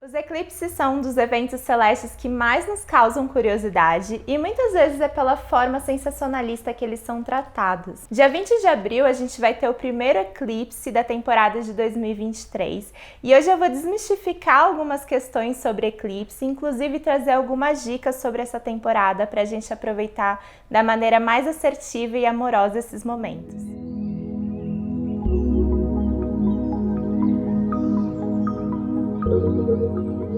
Os eclipses são um dos eventos celestes que mais nos causam curiosidade e muitas vezes é pela forma sensacionalista que eles são tratados. Dia 20 de abril a gente vai ter o primeiro eclipse da temporada de 2023 e hoje eu vou desmistificar algumas questões sobre eclipse, inclusive trazer algumas dicas sobre essa temporada para a gente aproveitar da maneira mais assertiva e amorosa esses momentos.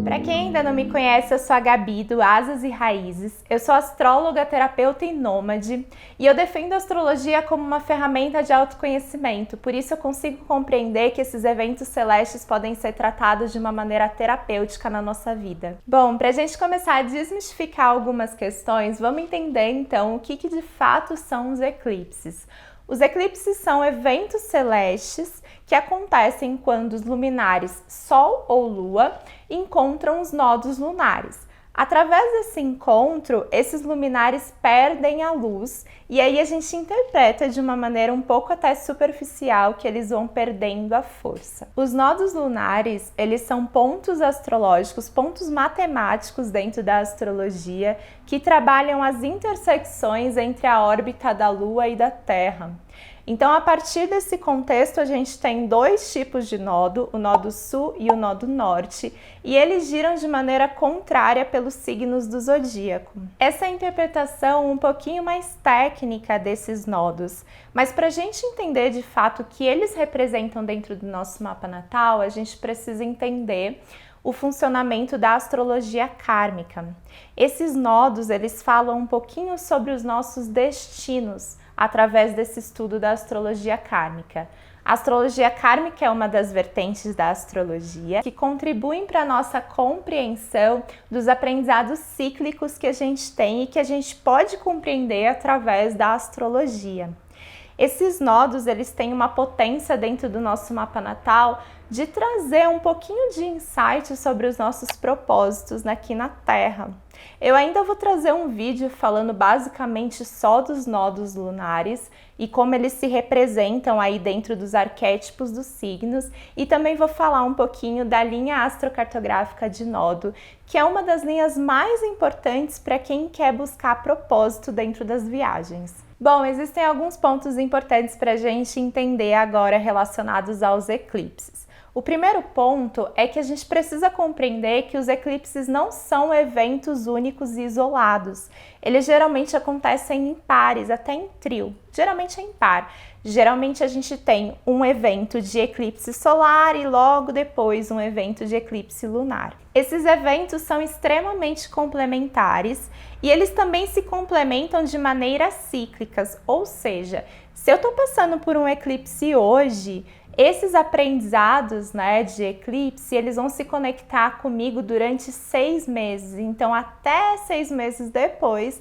Para quem ainda não me conhece, eu sou a Gabi do Asas e Raízes, eu sou astróloga, terapeuta e nômade e eu defendo a astrologia como uma ferramenta de autoconhecimento, por isso eu consigo compreender que esses eventos celestes podem ser tratados de uma maneira terapêutica na nossa vida. Bom, para a gente começar a desmistificar algumas questões, vamos entender então o que de fato são os eclipses. Os eclipses são eventos celestes que acontecem quando os luminares Sol ou Lua encontram os nodos lunares. Através desse encontro, esses luminares perdem a luz e aí a gente interpreta de uma maneira um pouco até superficial que eles vão perdendo a força. Os nodos lunares, eles são pontos astrológicos, pontos matemáticos dentro da astrologia que trabalham as intersecções entre a órbita da Lua e da Terra. Então, a partir desse contexto, a gente tem dois tipos de nodo, o nodo sul e o nodo norte, e eles giram de maneira contrária pelos signos do zodíaco. Essa é a interpretação um pouquinho mais técnica desses nodos, mas para a gente entender de fato o que eles representam dentro do nosso mapa natal, a gente precisa entender o funcionamento da astrologia kármica. Esses nodos, eles falam um pouquinho sobre os nossos destinos, através desse estudo da astrologia kármica. A astrologia kármica é uma das vertentes da astrologia que contribuem para a nossa compreensão dos aprendizados cíclicos que a gente tem e que a gente pode compreender através da astrologia. Esses nodos, eles têm uma potência dentro do nosso mapa natal de trazer um pouquinho de insight sobre os nossos propósitos aqui na Terra. Eu ainda vou trazer um vídeo falando basicamente só dos nodos lunares e como eles se representam aí dentro dos arquétipos dos signos e também vou falar um pouquinho da linha astrocartográfica de nodo, que é uma das linhas mais importantes para quem quer buscar propósito dentro das viagens. Bom, existem alguns pontos importantes para a gente entender agora relacionados aos eclipses. O primeiro ponto é que a gente precisa compreender que os eclipses não são eventos únicos e isolados. Eles geralmente acontecem em pares, até em trio. Geralmente é em par. Geralmente a gente tem um evento de eclipse solar e logo depois um evento de eclipse lunar. Esses eventos são extremamente complementares e eles também se complementam de maneiras cíclicas, ou seja, se eu estou passando por um eclipse hoje, esses aprendizados de eclipse, eles vão se conectar comigo durante 6 meses. Então, até 6 meses depois,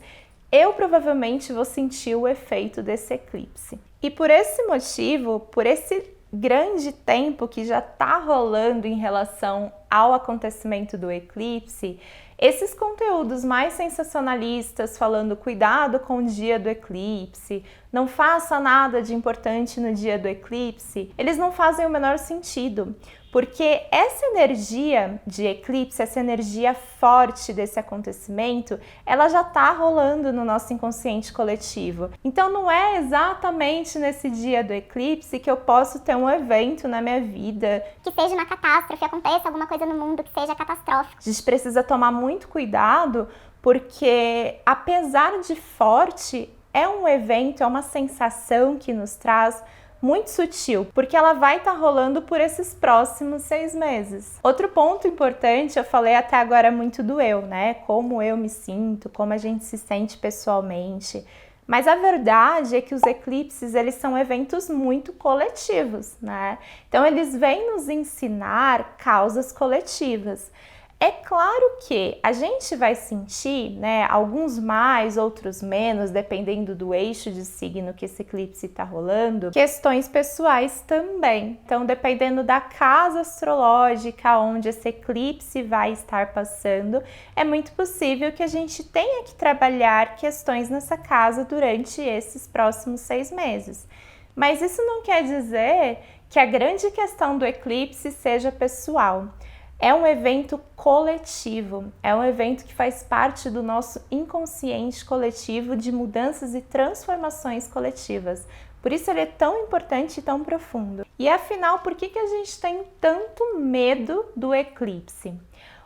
eu provavelmente vou sentir o efeito desse eclipse. E por esse motivo, por esse grande tempo que já está rolando em relação ao acontecimento do eclipse, esses conteúdos mais sensacionalistas, falando cuidado com o dia do eclipse, não faça nada de importante no dia do eclipse, eles não fazem o menor sentido, porque essa energia de eclipse, essa energia forte desse acontecimento, ela já está rolando no nosso inconsciente coletivo. Então não é exatamente nesse dia do eclipse que eu posso ter um evento na minha vida que seja uma catástrofe, aconteça alguma coisa no mundo que seja catastrófica. A gente precisa tomar muito cuidado porque, apesar de forte, é um evento, é uma sensação que nos traz muito sutil, porque ela vai estar rolando por esses próximos 6 meses. Outro ponto importante, eu falei até agora muito do eu, como eu me sinto, como a gente se sente pessoalmente. Mas a verdade é que os eclipses, eles são eventos muito coletivos, Então, eles vêm nos ensinar causas coletivas. É claro que a gente vai sentir, alguns mais, outros menos, dependendo do eixo de signo que esse eclipse está rolando, questões pessoais também. Então, dependendo da casa astrológica onde esse eclipse vai estar passando, é muito possível que a gente tenha que trabalhar questões nessa casa durante esses próximos 6 meses. Mas isso não quer dizer que a grande questão do eclipse seja pessoal. é um evento coletivo, é um evento que faz parte do nosso inconsciente coletivo de mudanças e transformações coletivas. Por isso ele é tão importante e tão profundo. E afinal, por que a gente tem tanto medo do eclipse?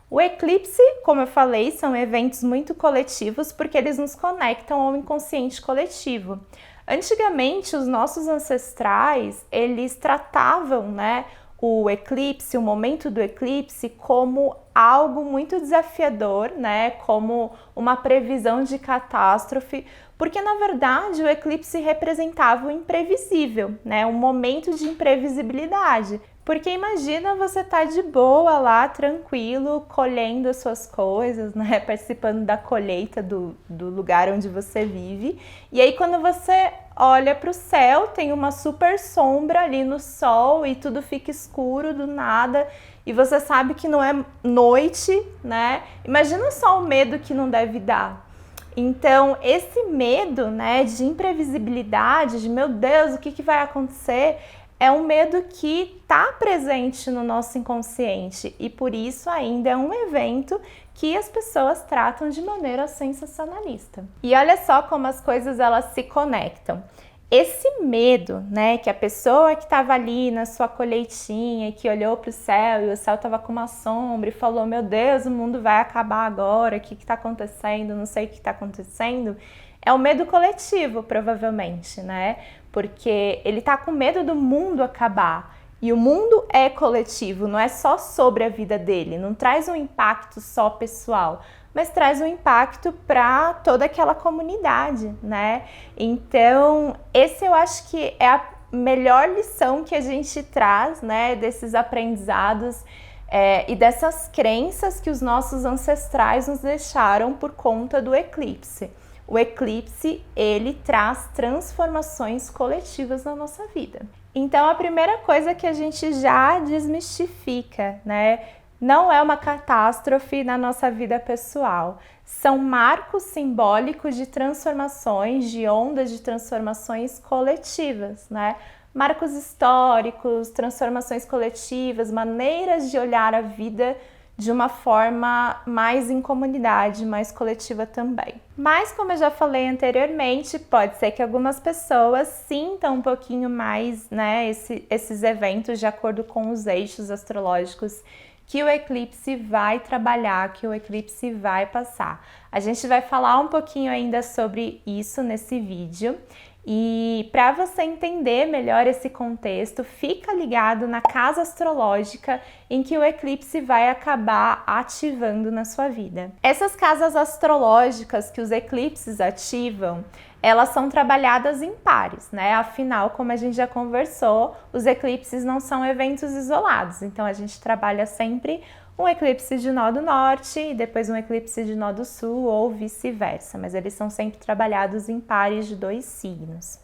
O eclipse, como eu falei, são eventos muito coletivos porque eles nos conectam ao inconsciente coletivo. Antigamente, os nossos ancestrais, eles tratavam, né, o eclipse, o momento do eclipse, como algo muito desafiador, né, como uma previsão de catástrofe, porque na verdade o eclipse representava o imprevisível, né, um momento de imprevisibilidade. Porque imagina você tá de boa lá, tranquilo, colhendo as suas coisas, né? Participando da colheita do lugar onde você vive. E aí quando você olha para o céu, tem uma super sombra ali no sol e tudo fica escuro do nada. E você sabe que não é noite, né? Imagina só o medo que não deve dar. Então, esse medo, né, de imprevisibilidade, de meu Deus, o que vai acontecer? É um medo que está presente no nosso inconsciente e por isso ainda é um evento que as pessoas tratam de maneira sensacionalista. E olha só como as coisas elas se conectam. Esse medo, né, que a pessoa que estava ali na sua colheitinha, que olhou para o céu e o céu estava com uma sombra e falou, meu Deus, o mundo vai acabar agora, o que está acontecendo, não sei o que está acontecendo, é um medo coletivo, provavelmente, né? Porque ele tá com medo do mundo acabar. E o mundo é coletivo, não é só sobre a vida dele, não traz um impacto só pessoal, mas traz um impacto para toda aquela comunidade, né? Então, esse eu acho que é a melhor lição que a gente traz, né, desses aprendizados e dessas crenças que os nossos ancestrais nos deixaram por conta do eclipse. O eclipse, ele traz transformações coletivas na nossa vida. Então, a primeira coisa que a gente já desmistifica, né? Não é uma catástrofe na nossa vida pessoal. São marcos simbólicos de transformações, de ondas de transformações coletivas, né? Marcos históricos, transformações coletivas, maneiras de olhar a vida de uma forma mais em comunidade, mais coletiva também. Mas, como eu já falei anteriormente, pode ser que algumas pessoas sintam um pouquinho mais, né, esses eventos de acordo com os eixos astrológicos que o eclipse vai trabalhar, que o eclipse vai passar. A gente vai falar um pouquinho ainda sobre isso nesse vídeo. E para você entender melhor esse contexto, fica ligado na casa astrológica em que o eclipse vai acabar ativando na sua vida. Essas casas astrológicas que os eclipses ativam, elas são trabalhadas em pares, né? Afinal, como a gente já conversou, os eclipses não são eventos isolados, então a gente trabalha sempre um eclipse de nó do norte e depois um eclipse de nó do sul ou vice-versa, mas eles são sempre trabalhados em pares de 2 signos.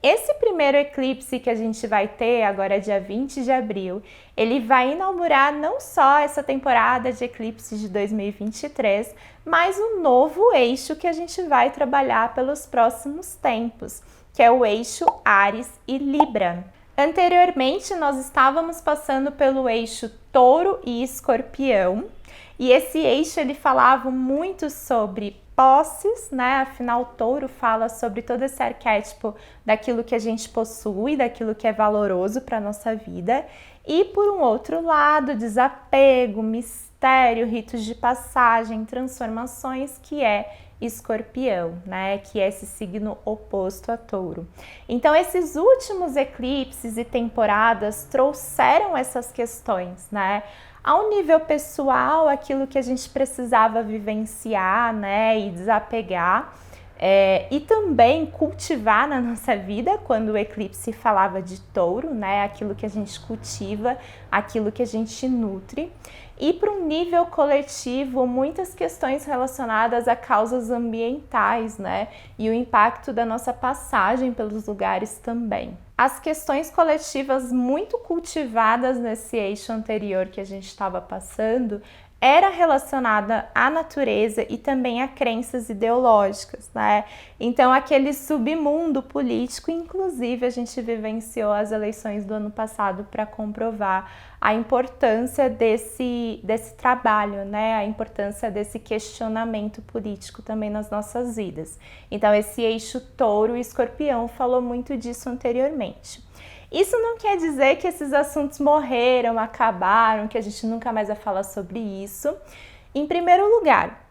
Esse primeiro eclipse que a gente vai ter agora dia 20 de abril, ele vai inaugurar não só essa temporada de eclipses de 2023, mas um novo eixo que a gente vai trabalhar pelos próximos tempos, que é o eixo Áries e Libra. Anteriormente, nós estávamos passando pelo eixo Touro e Escorpião, e esse eixo ele falava muito sobre posses, né? Afinal, Touro fala sobre todo esse arquétipo daquilo que a gente possui, daquilo que é valoroso para a nossa vida, e por um outro lado, desapego, mistério, ritos de passagem, transformações, que é Escorpião, né, que é esse signo oposto a Touro. Então, esses últimos eclipses e temporadas trouxeram essas questões, né? Ao nível pessoal, aquilo que a gente precisava vivenciar, né, e desapegar, e também cultivar na nossa vida, quando o eclipse falava de Touro, né, aquilo que a gente cultiva, aquilo que a gente nutre. E para um nível coletivo, muitas questões relacionadas a causas ambientais, né? E o impacto da nossa passagem pelos lugares também. As questões coletivas muito cultivadas nesse eixo anterior que a gente estava passando era relacionada à natureza e também a crenças ideológicas, né? Então, aquele submundo político, inclusive a gente vivenciou as eleições do ano passado para comprovar a importância desse trabalho, né? A importância desse questionamento político também nas nossas vidas. Então, esse eixo touro e escorpião falou muito disso anteriormente. Isso não quer dizer que esses assuntos morreram, acabaram, que a gente nunca mais vai falar sobre isso. Em primeiro lugar,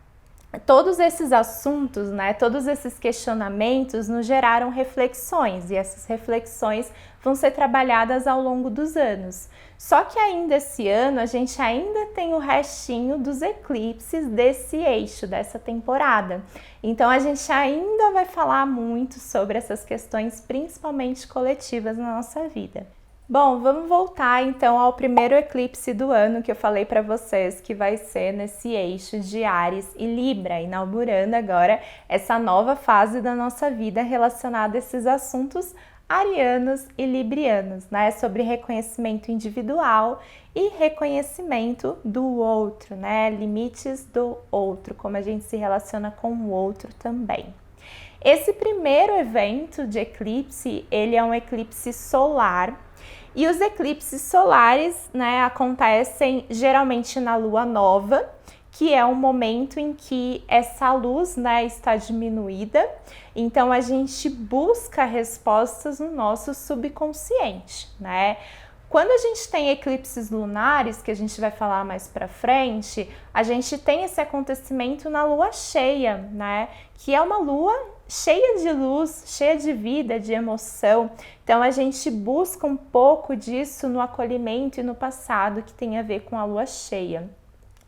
todos esses assuntos, né, todos esses questionamentos nos geraram reflexões e essas reflexões vão ser trabalhadas ao longo dos anos. Só que ainda esse ano a gente ainda tem o restinho dos eclipses desse eixo, dessa temporada. Então a gente ainda vai falar muito sobre essas questões, principalmente coletivas na nossa vida. Bom, vamos voltar então ao primeiro eclipse do ano que eu falei para vocês, que vai ser nesse eixo de Áries e Libra, inaugurando agora essa nova fase da nossa vida relacionada a esses assuntos arianos e librianos, né? Sobre reconhecimento individual e reconhecimento do outro, né? Limites do outro, como a gente se relaciona com o outro também. Esse primeiro evento de eclipse, ele é um eclipse solar. E os eclipses solares, né, acontecem geralmente na lua nova, que é um momento em que essa luz, né, está diminuída. Então a gente busca respostas no nosso subconsciente, né? Quando a gente tem eclipses lunares, que a gente vai falar mais pra frente, a gente tem esse acontecimento na lua cheia, né? Que é uma lua cheia de luz, cheia de vida, de emoção. Então a gente busca um pouco disso no acolhimento e no passado, que tem a ver com a lua cheia.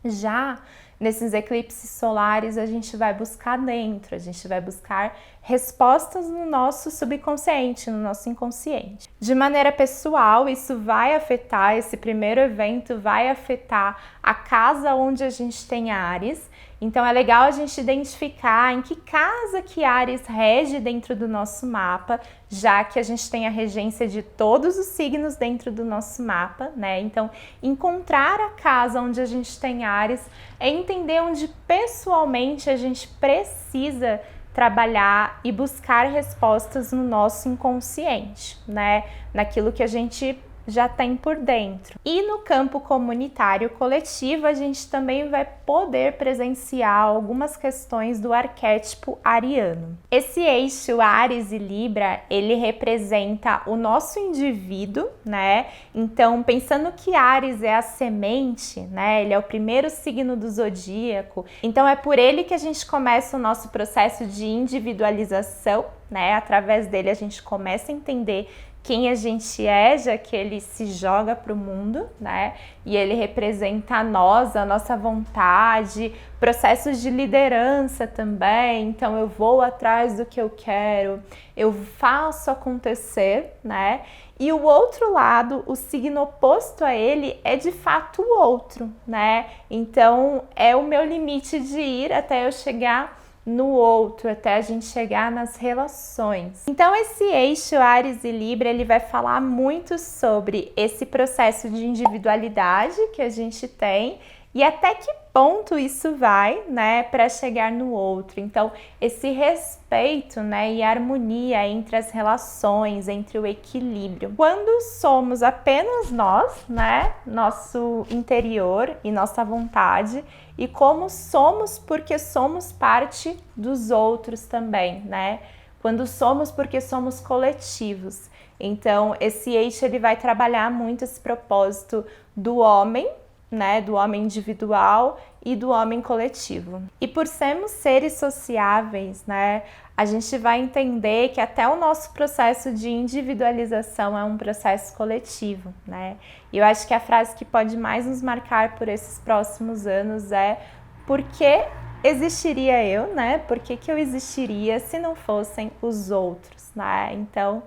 Já nesses eclipses solares a gente vai buscar dentro, a gente vai buscar respostas no nosso subconsciente, no nosso inconsciente. De maneira pessoal, isso vai afetar, esse primeiro evento vai afetar a casa onde a gente tem Áries. Então é legal a gente identificar em que casa que Áries rege dentro do nosso mapa, já que a gente tem a regência de todos os signos dentro do nosso mapa, né? Então, encontrar a casa onde a gente tem Áries é entender onde pessoalmente a gente precisa trabalhar e buscar respostas no nosso inconsciente, né? Naquilo que a gente já tem por dentro. E no campo comunitário coletivo, a gente também vai poder presenciar algumas questões do arquétipo ariano. Esse eixo Áries e Libra, ele representa o nosso indivíduo, né? Então, pensando que Áries é a semente, né? Ele é o primeiro signo do zodíaco. Então, é por ele que a gente começa o nosso processo de individualização, né? Através dele a gente começa a entender quem a gente é, já que ele se joga para o mundo, né? E ele representa nós, a nossa vontade, processos de liderança também. Então eu vou atrás do que eu quero, eu faço acontecer, né? E o outro lado, o signo oposto a ele, é de fato o outro, né? Então é o meu limite de ir até eu chegar no outro, até a gente chegar nas relações. Então esse eixo Áries e Libra, ele vai falar muito sobre esse processo de individualidade que a gente tem e até que ponto isso vai, né, para chegar no outro. Então esse respeito, né, e harmonia entre as relações, entre o equilíbrio. Quando somos apenas nós, né, nosso interior e nossa vontade, e como somos porque somos parte dos outros também, né? Quando somos porque somos coletivos. Então, esse eixo ele vai trabalhar muito esse propósito do homem, né? Do homem individual e do homem coletivo. E por sermos seres sociáveis, né? A gente vai entender que até o nosso processo de individualização é um processo coletivo, né? E eu acho que a frase que pode mais nos marcar por esses próximos anos é: por que existiria eu, né? Por que eu existiria se não fossem os outros, né? Então,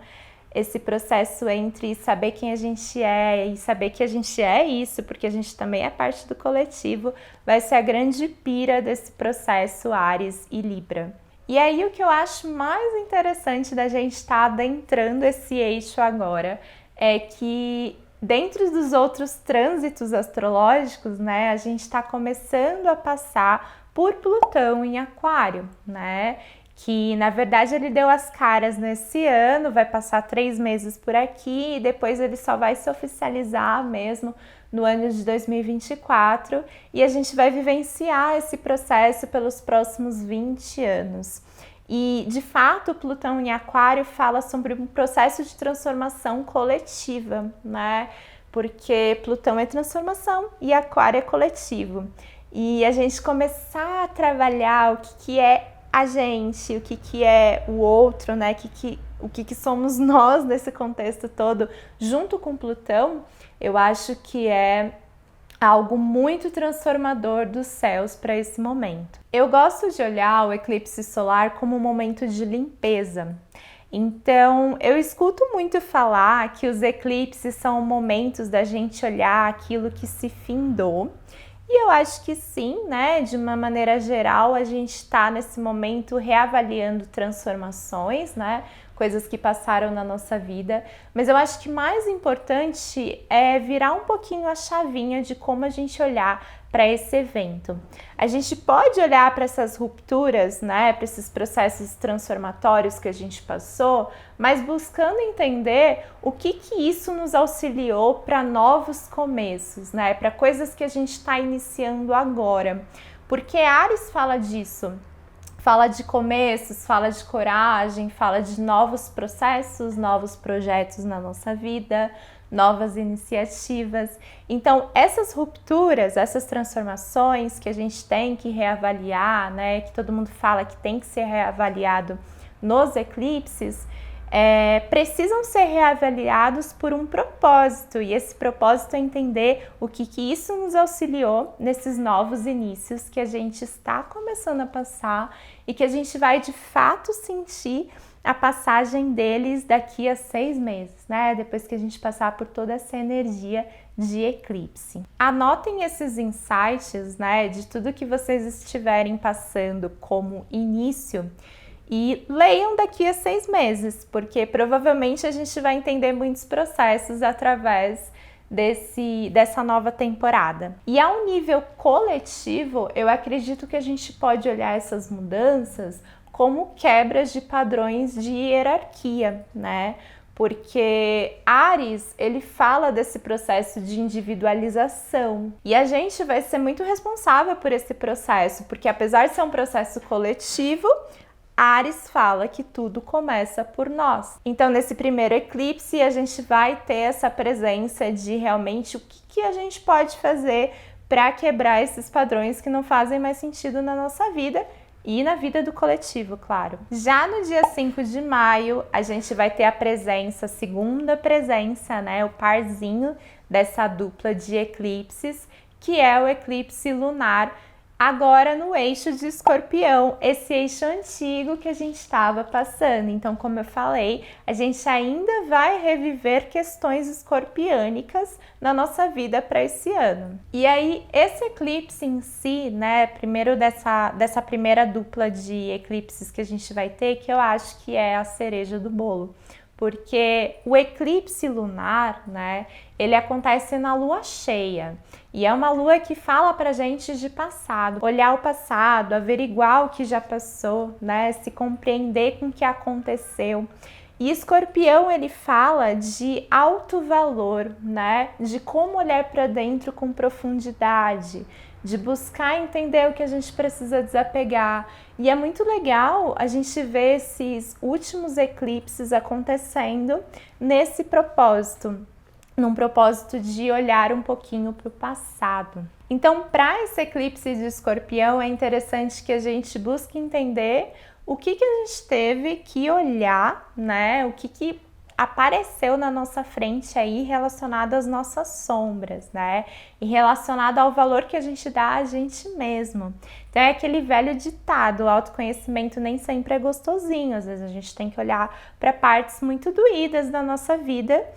esse processo entre saber quem a gente é e saber que a gente é isso, porque a gente também é parte do coletivo, vai ser a grande pira desse processo Áries e Libra. E aí o que eu acho mais interessante da gente estar adentrando esse eixo agora é que dentro dos outros trânsitos astrológicos, né, a gente está começando a passar por Plutão em Aquário, né? Que na verdade ele deu as caras nesse ano, vai passar 3 meses por aqui e depois ele só vai se oficializar mesmo no ano de 2024 e a gente vai vivenciar esse processo pelos próximos 20 anos. E, de fato, Plutão em Aquário fala sobre um processo de transformação coletiva, né? Porque Plutão é transformação e Aquário é coletivo. E a gente começar a trabalhar o que é a gente, o que é o outro, né? O que somos nós nesse contexto todo, junto com Plutão, eu acho que é algo muito transformador dos céus para esse momento. Eu gosto de olhar o eclipse solar como um momento de limpeza. Então, eu escuto muito falar que os eclipses são momentos da gente olhar aquilo que se findou. E eu acho que sim, né? De uma maneira geral, a gente está nesse momento reavaliando transformações, né? Coisas que passaram na nossa vida, mas eu acho que mais importante é virar um pouquinho a chavinha de como a gente olhar para esse evento. A gente pode olhar para essas rupturas, né, para esses processos transformatórios que a gente passou, mas buscando entender o que isso nos auxiliou para novos começos, né, para coisas que a gente está iniciando agora. Porque Áries fala disso. Fala de começos, fala de coragem, fala de novos processos, novos projetos na nossa vida, novas iniciativas. Então, essas rupturas, essas transformações que a gente tem que reavaliar, né, que todo mundo fala que tem que ser reavaliado nos eclipses, precisam ser reavaliados por um propósito, e esse propósito é entender o que isso nos auxiliou nesses novos inícios que a gente está começando a passar e que a gente vai de fato sentir a passagem deles daqui a 6 meses, né? Depois que a gente passar por toda essa energia de eclipse. Anotem esses insights, né, de tudo que vocês estiverem passando como início e leiam daqui a 6 meses, porque provavelmente a gente vai entender muitos processos através dessa nova temporada. E a um nível coletivo, eu acredito que a gente pode olhar essas mudanças como quebras de padrões de hierarquia, né? Porque Áries, ele fala desse processo de individualização e a gente vai ser muito responsável por esse processo, porque apesar de ser um processo coletivo, Áries fala que tudo começa por nós. Então, nesse primeiro eclipse, a gente vai ter essa presença de realmente o que a gente pode fazer para quebrar esses padrões que não fazem mais sentido na nossa vida e na vida do coletivo, claro. Já no dia 5 de maio, a gente vai ter a segunda presença, né, o parzinho dessa dupla de eclipses, que é o eclipse lunar, agora no eixo de Escorpião, esse eixo antigo que a gente estava passando. Então, como eu falei, a gente ainda vai reviver questões escorpiânicas na nossa vida para esse ano. E aí, esse eclipse em si, né, primeiro dessa primeira dupla de eclipses que a gente vai ter, que eu acho que é a cereja do bolo. Porque o eclipse lunar, né, ele acontece na lua cheia. E é uma lua que fala pra gente de passado, olhar o passado, averiguar o que já passou, né, se compreender com o que aconteceu. E Escorpião, ele fala de alto valor, né, de como olhar para dentro com profundidade, de buscar entender o que a gente precisa desapegar. E é muito legal a gente ver esses últimos eclipses acontecendo nesse propósito, num propósito de olhar um pouquinho para o passado. Então, para esse eclipse de Escorpião, é interessante que a gente busque entender o que a gente teve que olhar, né? O que apareceu na nossa frente aí relacionado às nossas sombras, né? E relacionado ao valor que a gente dá a gente mesmo. Então é aquele velho ditado, o autoconhecimento nem sempre é gostosinho, às vezes a gente tem que olhar para partes muito doídas da nossa vida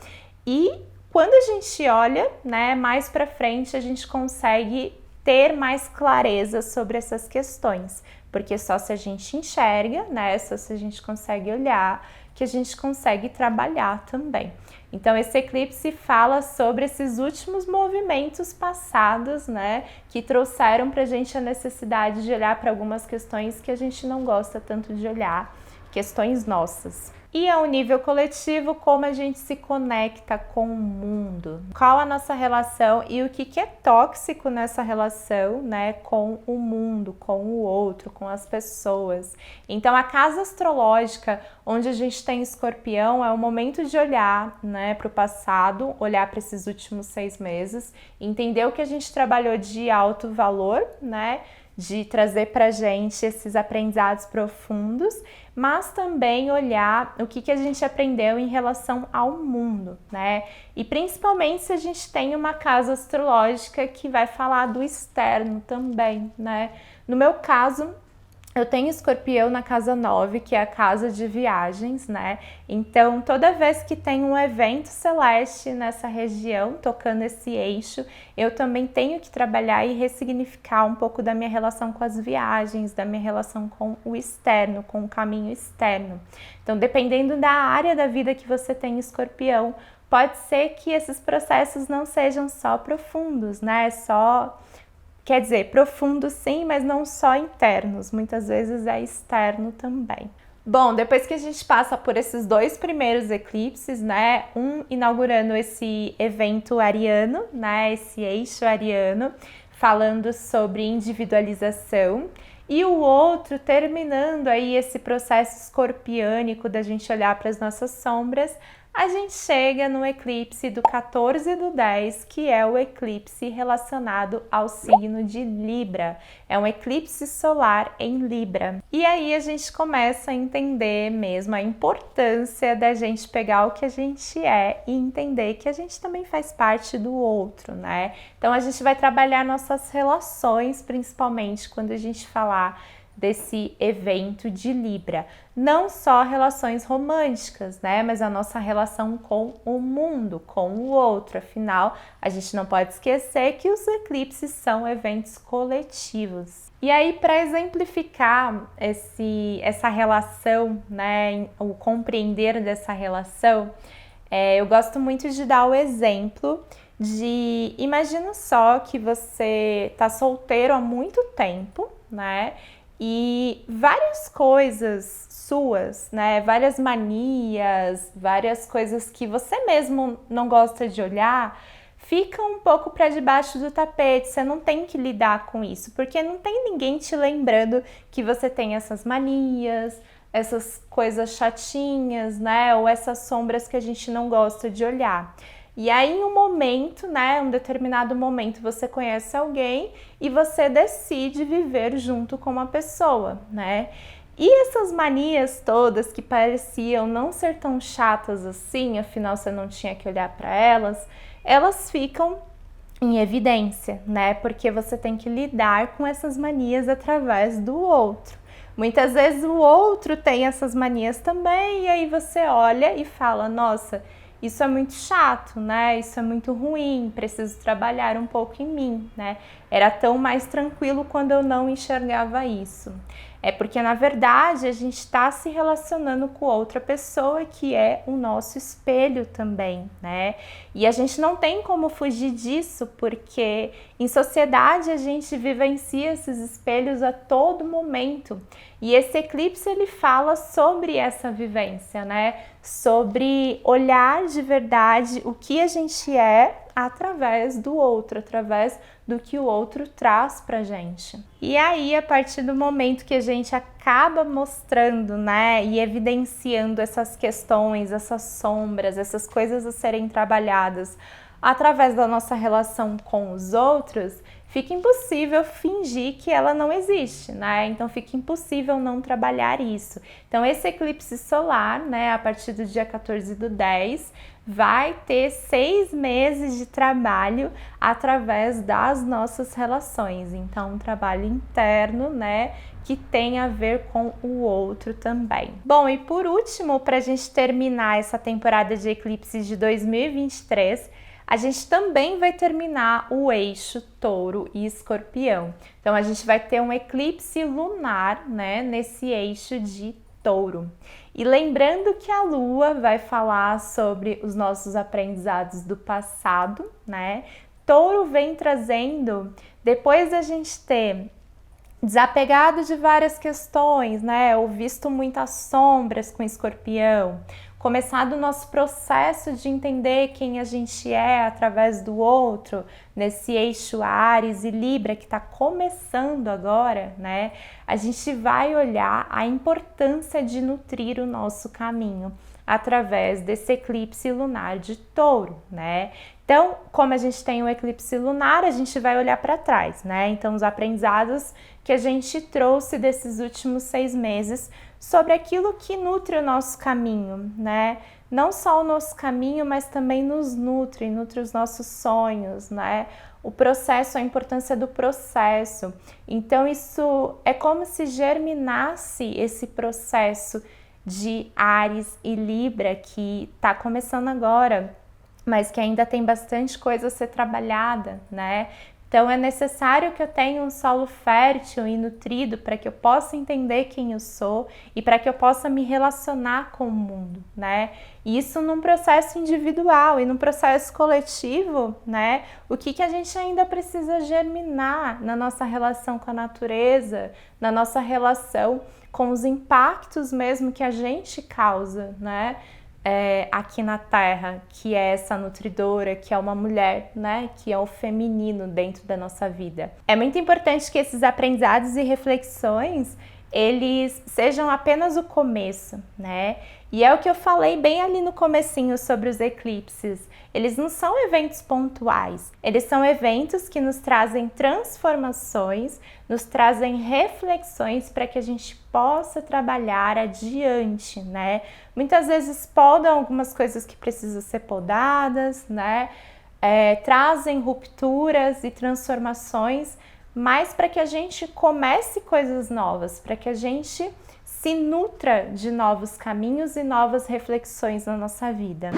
e quando a gente olha, né, mais para frente a gente consegue ter mais clareza sobre essas questões, porque só se a gente enxerga, né, só se a gente consegue olhar, que a gente consegue trabalhar também. Então esse eclipse fala sobre esses últimos movimentos passados, né, que trouxeram pra gente a necessidade de olhar para algumas questões que a gente não gosta tanto de olhar, questões nossas. E ao nível coletivo, como a gente se conecta com o mundo, qual a nossa relação e o que é tóxico nessa relação, né, com o mundo, com o outro, com as pessoas. Então a casa astrológica, onde a gente tem Escorpião, é o momento de olhar, né, para o passado, olhar para esses últimos 6 meses, entender o que a gente trabalhou de alto valor, né, de trazer pra gente esses aprendizados profundos, mas também olhar o que a gente aprendeu em relação ao mundo, né? E principalmente se a gente tem uma casa astrológica que vai falar do externo também, né? No meu caso, eu tenho Escorpião na casa 9, que é a casa de viagens, né? Então, toda vez que tem um evento celeste nessa região, tocando esse eixo, eu também tenho que trabalhar e ressignificar um pouco da minha relação com as viagens, da minha relação com o externo, com o caminho externo. Então, dependendo da área da vida que você tem Escorpião, pode ser que esses processos não sejam só profundos, né? Quer dizer, profundos sim, mas não só internos, muitas vezes é externo também. Bom, depois que a gente passa por esses 2 primeiros eclipses, né, um inaugurando esse evento ariano, né, esse eixo ariano, falando sobre individualização, e o outro terminando aí esse processo escorpiânico da gente olhar para as nossas sombras, a gente chega no eclipse do 14/10, que é o eclipse relacionado ao signo de Libra. É um eclipse solar em Libra. E aí a gente começa a entender mesmo a importância da gente pegar o que a gente é e entender que a gente também faz parte do outro, né? Então a gente vai trabalhar nossas relações, principalmente quando a gente falar desse evento de Libra. Não só relações românticas, né? Mas a nossa relação com o mundo, com o outro. Afinal, a gente não pode esquecer que os eclipses são eventos coletivos. E aí, para exemplificar essa relação, né? O compreender dessa relação, eu gosto muito de dar o exemplo de... Imagina só que você tá solteiro há muito tempo, né? E várias coisas suas, né, várias manias, várias coisas que você mesmo não gosta de olhar, ficam um pouco para debaixo do tapete. Você não tem que lidar com isso, porque não tem ninguém te lembrando que você tem essas manias, essas coisas chatinhas, né, ou essas sombras que a gente não gosta de olhar. E aí, em um momento, né, um determinado momento, você conhece alguém e você decide viver junto com uma pessoa, né? E essas manias todas que pareciam não ser tão chatas assim, afinal você não tinha que olhar para elas, elas ficam em evidência, né? Porque você tem que lidar com essas manias através do outro. Muitas vezes o outro tem essas manias também, e aí você olha e fala, nossa, isso é muito chato, né? Isso é muito ruim, preciso trabalhar um pouco em mim, né? Era tão mais tranquilo quando eu não enxergava isso. É porque, na verdade, a gente está se relacionando com outra pessoa que é o nosso espelho também, né? E a gente não tem como fugir disso, porque em sociedade a gente vivencia esses espelhos a todo momento. E esse eclipse, ele fala sobre essa vivência, né? Sobre olhar de verdade o que a gente é através do outro, através do que o outro traz pra gente. E aí, a partir do momento que a gente acaba mostrando, né, e evidenciando essas questões, essas sombras, essas coisas a serem trabalhadas através da nossa relação com os outros, fica impossível fingir que ela não existe, né? Então fica impossível não trabalhar isso. Então esse eclipse solar, né, a partir do dia 14/10, vai ter 6 meses de trabalho através das nossas relações. Então um trabalho interno, né, que tem a ver com o outro também. Bom, e por último, para a gente terminar essa temporada de eclipses de 2023, a gente também vai terminar o eixo Touro e Escorpião. Então a gente vai ter um eclipse lunar, né, nesse eixo de Touro. E lembrando que a Lua vai falar sobre os nossos aprendizados do passado, né? Touro vem trazendo, depois da gente ter desapegado de várias questões, né? Ou visto muitas sombras com Escorpião. Começado o nosso processo de entender quem a gente é através do outro, nesse eixo Áries e Libra que está começando agora, né? A gente vai olhar a importância de nutrir o nosso caminho através desse eclipse lunar de Touro, né? Então, como a gente tem um eclipse lunar, a gente vai olhar para trás, né? Então, os aprendizados que a gente trouxe desses últimos 6 meses sobre aquilo que nutre o nosso caminho, né? Não só o nosso caminho, mas também nos nutre os nossos sonhos, né? O processo, a importância do processo. Então, isso é como se germinasse esse processo de Áries e Libra que está começando agora, mas que ainda tem bastante coisa a ser trabalhada, né? Então é necessário que eu tenha um solo fértil e nutrido para que eu possa entender quem eu sou e para que eu possa me relacionar com o mundo, né? Isso num processo individual e num processo coletivo, né? O que a gente ainda precisa germinar na nossa relação com a natureza, na nossa relação com os impactos mesmo que a gente causa, né? Aqui na Terra, que é essa nutridora, que é uma mulher, né? Que é o feminino dentro da nossa vida. É muito importante que esses aprendizados e reflexões, eles sejam apenas o começo, né? E é o que eu falei bem ali no comecinho sobre os eclipses. Eles não são eventos pontuais, eles são eventos que nos trazem transformações, nos trazem reflexões para que a gente possa trabalhar adiante, né? Muitas vezes podam algumas coisas que precisam ser podadas, né? Trazem rupturas e transformações, mas para que a gente comece coisas novas, para que a gente se nutra de novos caminhos e novas reflexões na nossa vida.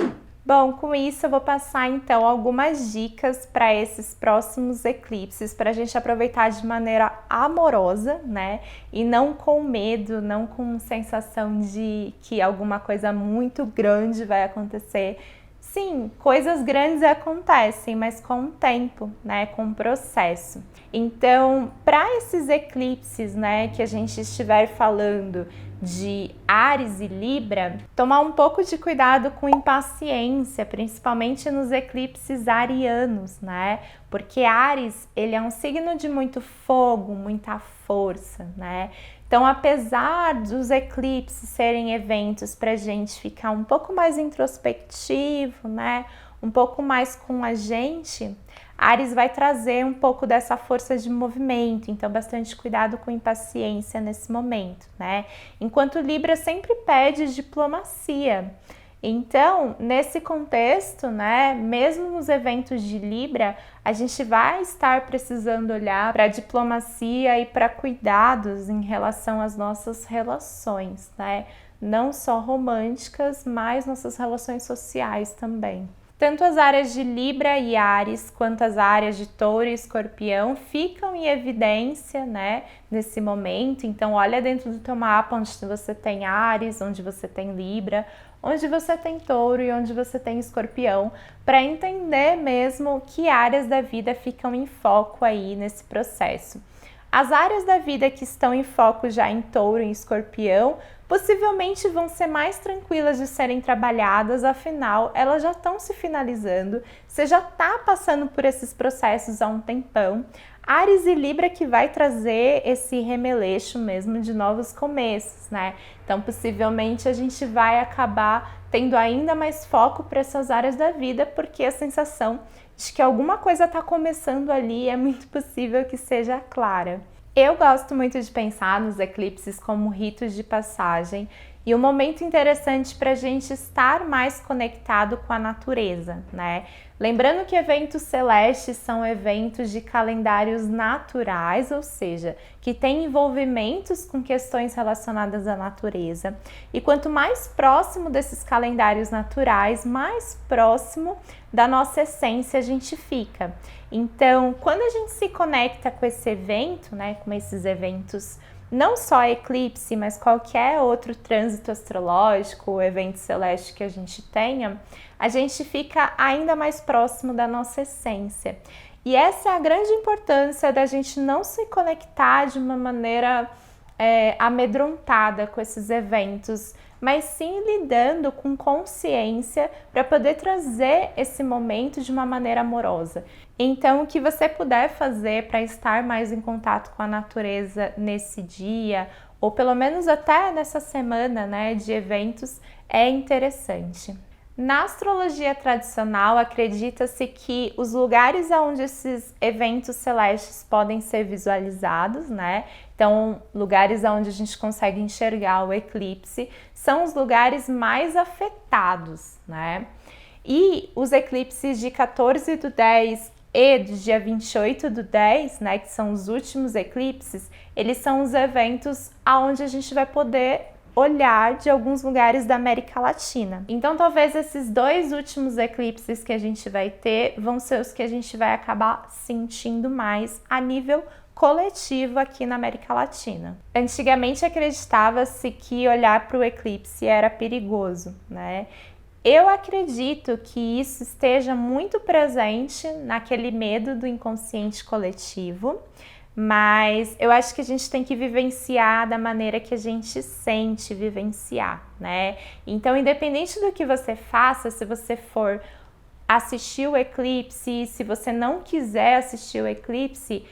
Bom, com isso eu vou passar então algumas dicas para esses próximos eclipses, para a gente aproveitar de maneira amorosa, né? E não com medo, não com sensação de que alguma coisa muito grande vai acontecer. Sim, coisas grandes acontecem, mas com o tempo, né? Com o processo. Então, para esses eclipses, né, que a gente estiver falando de Áries e Libra, tomar um pouco de cuidado com impaciência, principalmente nos eclipses arianos, né? Porque Áries, ele é um signo de muito fogo, muita força, né? Então, apesar dos eclipses serem eventos para a gente ficar um pouco mais introspectivo, né? Um pouco mais com a gente, Áries vai trazer um pouco dessa força de movimento, então bastante cuidado com impaciência nesse momento, né? Enquanto Libra sempre pede diplomacia. Então, nesse contexto, né, mesmo nos eventos de Libra, a gente vai estar precisando olhar para a diplomacia e para cuidados em relação às nossas relações, né? Não só românticas, mas nossas relações sociais também. Tanto as áreas de Libra e Áries, quanto as áreas de Touro e Escorpião ficam em evidência, né, nesse momento. Então, olha dentro do teu mapa onde você tem Áries, onde você tem Libra, onde você tem Touro e onde você tem Escorpião, para entender mesmo que áreas da vida ficam em foco aí nesse processo. As áreas da vida que estão em foco já em Touro e Escorpião possivelmente vão ser mais tranquilas de serem trabalhadas, afinal, elas já estão se finalizando, você já está passando por esses processos há um tempão. Áries e Libra que vai trazer esse remeleixo mesmo de novos começos, né? Então, possivelmente, a gente vai acabar tendo ainda mais foco para essas áreas da vida, porque a sensação de que alguma coisa está começando ali é muito possível que seja clara. Eu gosto muito de pensar nos eclipses como ritos de passagem e um momento interessante para a gente estar mais conectado com a natureza, né? Lembrando que eventos celestes são eventos de calendários naturais, ou seja, que têm envolvimentos com questões relacionadas à natureza. E quanto mais próximo desses calendários naturais, mais próximo da nossa essência a gente fica. Então, quando a gente se conecta com esse evento, né, com esses eventos, não só eclipse, mas qualquer outro trânsito astrológico ou evento celeste que a gente tenha, a gente fica ainda mais próximo da nossa essência. E essa é a grande importância da gente não se conectar de uma maneira amedrontada com esses eventos, mas sim lidando com consciência para poder trazer esse momento de uma maneira amorosa. Então, o que você puder fazer para estar mais em contato com a natureza nesse dia, ou pelo menos até nessa semana, né, de eventos, é interessante. Na astrologia tradicional, acredita-se que os lugares onde esses eventos celestes podem ser visualizados, né? Então, lugares onde a gente consegue enxergar o eclipse, são os lugares mais afetados, né? E os eclipses de 14/10 e do dia 28/10, né, que são os últimos eclipses, eles são os eventos onde a gente vai poder olhar de alguns lugares da América Latina. Então, talvez esses 2 últimos eclipses que a gente vai ter vão ser os que a gente vai acabar sentindo mais a nível coletivo aqui na América Latina. Antigamente acreditava-se que olhar para o eclipse era perigoso, né? Eu acredito que isso esteja muito presente naquele medo do inconsciente coletivo, mas eu acho que a gente tem que vivenciar da maneira que a gente sente vivenciar, né? Então, independente do que você faça, se você for assistir o eclipse, se você não quiser assistir o eclipse,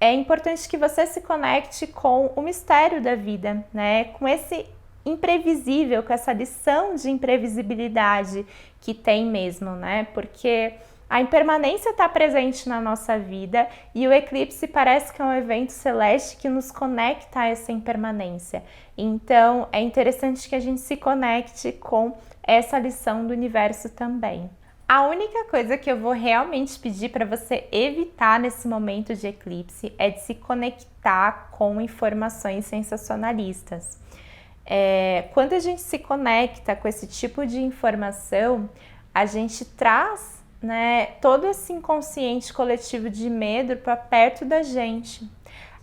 é importante que você se conecte com o mistério da vida, né? Com esse imprevisível, com essa lição de imprevisibilidade que tem mesmo, né? Porque a impermanência está presente na nossa vida e o eclipse parece que é um evento celeste que nos conecta a essa impermanência. Então, é interessante que a gente se conecte com essa lição do universo também. A única coisa que eu vou realmente pedir para você evitar nesse momento de eclipse é de se conectar com informações sensacionalistas. Quando a gente se conecta com esse tipo de informação, a gente traz, né, todo esse inconsciente coletivo de medo para perto da gente.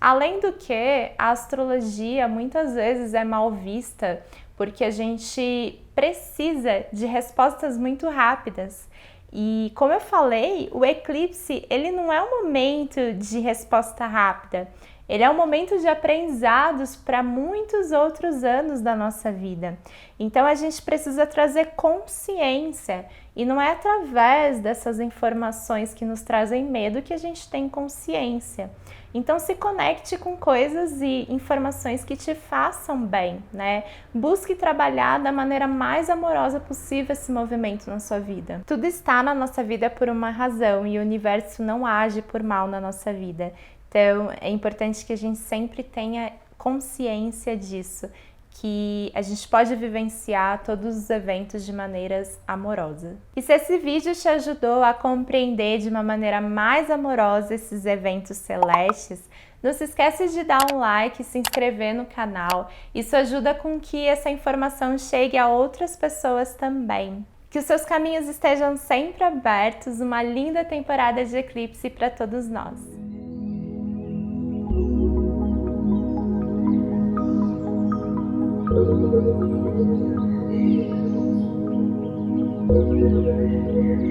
Além do que, a astrologia muitas vezes é mal vista porque a gente precisa de respostas muito rápidas. E como eu falei, o eclipse ele não é um momento de resposta rápida. Ele é um momento de aprendizados para muitos outros anos da nossa vida. Então a gente precisa trazer consciência e não é através dessas informações que nos trazem medo que a gente tem consciência. Então se conecte com coisas e informações que te façam bem, né? Busque trabalhar da maneira mais amorosa possível esse movimento na sua vida. Tudo está na nossa vida por uma razão e o universo não age por mal na nossa vida. Então, é importante que a gente sempre tenha consciência disso, que a gente pode vivenciar todos os eventos de maneiras amorosas. E se esse vídeo te ajudou a compreender de uma maneira mais amorosa esses eventos celestes, não se esquece de dar um like e se inscrever no canal. Isso ajuda com que essa informação chegue a outras pessoas também. Que os seus caminhos estejam sempre abertos, uma linda temporada de eclipse para todos nós. Thank you.